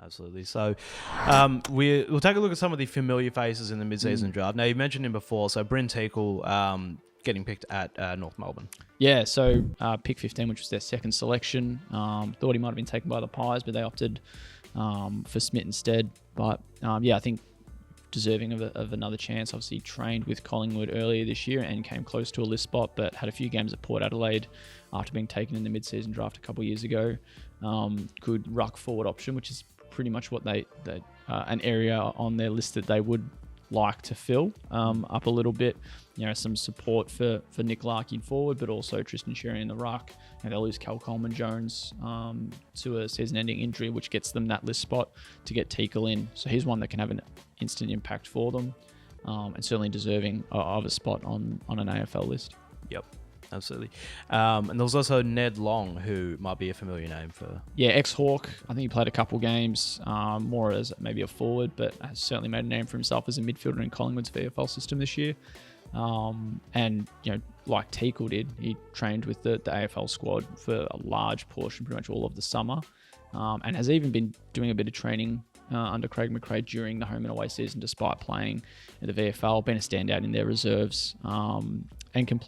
Absolutely. So we'll take a look at some of the familiar faces in the mid-season draft. Now, you mentioned him before. So Bryn Teakle getting picked at North Melbourne. Yeah, so pick 15, which was their second selection. Thought he might have been taken by the Pies, but they opted for Smith instead. But I think deserving of another chance. Obviously trained with Collingwood earlier this year and came close to a list spot, but had a few games at Port Adelaide after being taken in the mid-season draft a couple of years ago. Good ruck forward option, which is pretty much what they an area on their list that they would like to fill up a little bit. Some support for Nick Larkin forward, but also Tristan Sherry in the ruck. And they'll lose Cal Coleman-Jones to a season-ending injury, which gets them that list spot to get Teakle in. So he's one that can have an instant impact for them, and certainly deserving of a spot on an AFL list. Yep. Absolutely. And there was also Ned Long, who might be a familiar name for... Yeah, ex-Hawk. I think he played a couple games, more as maybe a forward, but has certainly made a name for himself as a midfielder in Collingwood's VFL system this year. And, like Teakle did, he trained with the AFL squad for a large portion, pretty much all of the summer, and has even been doing a bit of training under Craig McRae during the home and away season, despite playing in the VFL, been a standout in their reserves, and can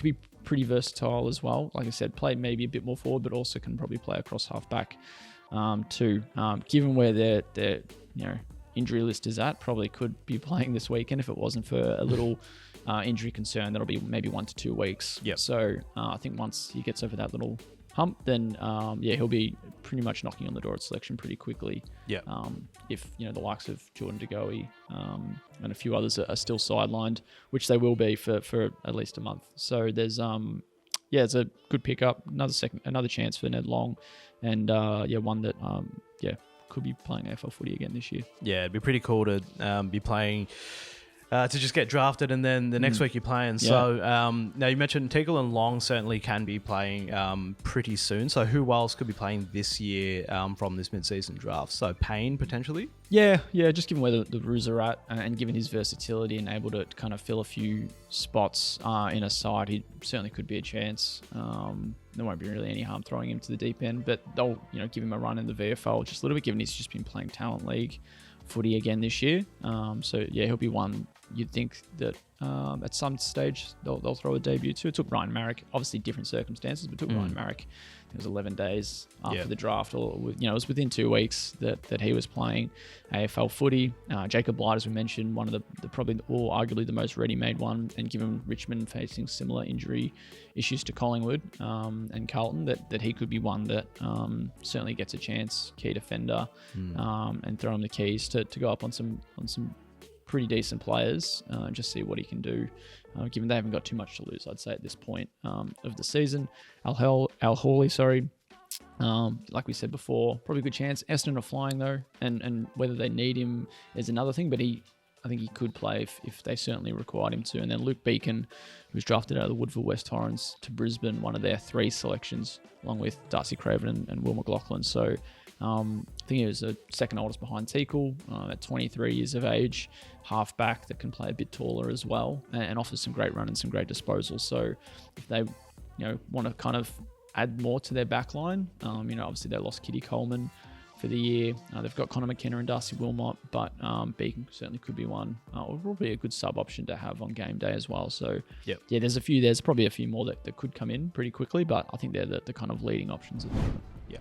be pretty versatile as well. Like I said, play maybe a bit more forward, but also can probably play across halfback too. Given where their injury list is at, probably could be playing this weekend if it wasn't for a little injury concern. That'll be maybe 1 to 2 weeks. Yep. So I think once he gets over that little hump, then he'll be pretty much knocking on the door at selection pretty quickly. Yeah. If the likes of Jordan De Goey and a few others are still sidelined, which they will be for at least a month. So there's it's a good pickup, another chance for Ned Long, and one that could be playing AFL footy again this year. Yeah, it'd be pretty cool to be playing. To just get drafted and then the next week you're playing. Yeah. So now you mentioned Teakle and Long certainly can be playing pretty soon. So who else could be playing this year from this mid-season draft? So Payne potentially? Yeah, just given where the Roos are at and given his versatility and able to kind of fill a few spots in a side, he certainly could be a chance. There won't be really any harm throwing him to the deep end, but they'll give him a run in the VFL just a little bit, given he's just been playing Talent League footy again this year. He'll be one you'd think that at some stage they'll throw a debut to. It took Ryan Marrick, obviously different circumstances, but took Ryan Marrick, it was 11 days after the draft, or it was within 2 weeks that he was playing AFL footy. Jacob Blight, as we mentioned, one of the probably, or arguably the most ready-made one, and given Richmond facing similar injury issues to Collingwood and Carlton, that he could be one that certainly gets a chance, key defender, and throw him the keys to go up on some pretty decent players, and just see what he can do, given they haven't got too much to lose, I'd say, at this point of the season. Al Hawley, like we said before, probably a good chance. Essendon are flying though, and whether they need him is another thing, but I think he could play if they certainly required him to. And then Luke Beacon, who's drafted out of the Woodville West Torrens to Brisbane, one of their 3 selections, along with Darcy Craven and Will McLaughlin. So I think he was the second oldest behind Teakle, at 23 years of age, halfback that can play a bit taller as well, and offers some great run and some great disposal. So if they want to kind of add more to their back line, obviously they lost Kitty Coleman for the year. They've got Connor McKenna and Darcy Wilmot, but Beacon certainly could be one. Or probably a good sub option to have on game day as well. So there's probably a few more that could come in pretty quickly, but I think they're the kind of leading options at the moment. Yeah.